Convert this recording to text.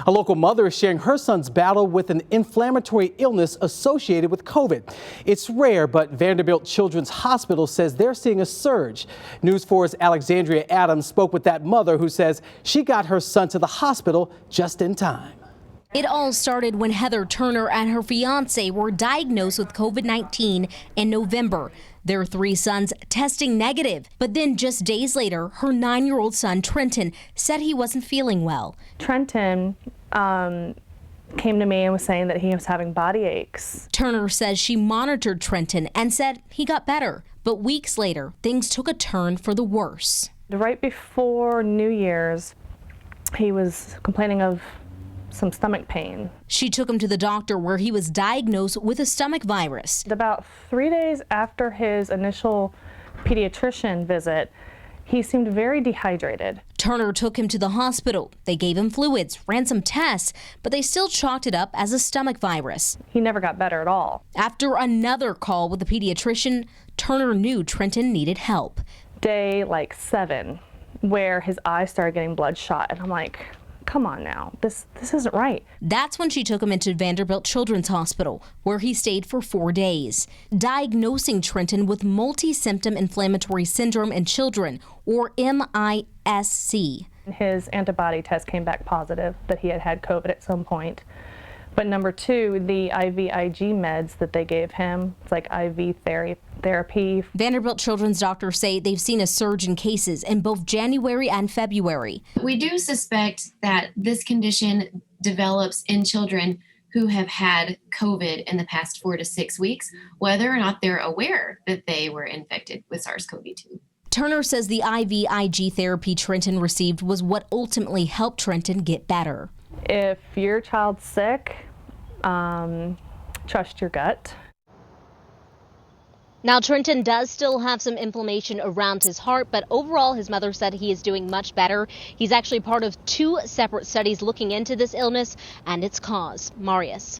A local mother is sharing her son's battle with an inflammatory illness associated with COVID. It's rare, but Vanderbilt Children's Hospital says they're seeing a surge. News 4's Alexandria spoke with that mother who says she got her son to the hospital just in time. It all started when Heather Turner and her fiance were diagnosed with COVID-19 in November. Their 3 sons testing negative. But then just days later, her 9-year-old son, Trenton, said he wasn't feeling well. Trenton came to me and was saying that he was having body aches. Turner says she monitored Trenton and said he got better. But weeks later, things took a turn for the worse. Right before New Year's, he was complaining of some stomach pain. She took him to the doctor where he was diagnosed with a stomach virus. About 3 days after his initial pediatrician visit, he seemed very dehydrated. Turner took him to the hospital. They gave him fluids, ran some tests, but they still chalked it up as a stomach virus. He never got better at all. After another call with the pediatrician, Turner knew Trenton needed help. Day 7, where his eyes started getting bloodshot, and I'm like, come on now, this isn't right. That's when she took him into Vanderbilt Children's Hospital, where he stayed for 4 days, diagnosing Trenton with multi-symptom inflammatory syndrome in children, or MISC. His antibody test came back positive that he had had COVID at some point. But number 2, the IVIG meds that they gave him, it's like IV therapy. Vanderbilt Children's doctors say they've seen a surge in cases in both January and February. We do suspect that this condition develops in children who have had COVID in the past 4 to 6 weeks, whether or not they're aware that they were infected with SARS-CoV-2. Turner says the IVIG therapy Trenton received was what ultimately helped Trenton get better. If your child's sick, trust your gut. Now, Trenton does still have some inflammation around his heart, but overall, his mother said he is doing much better. He's actually part of 2 separate studies looking into this illness and its cause. Marius.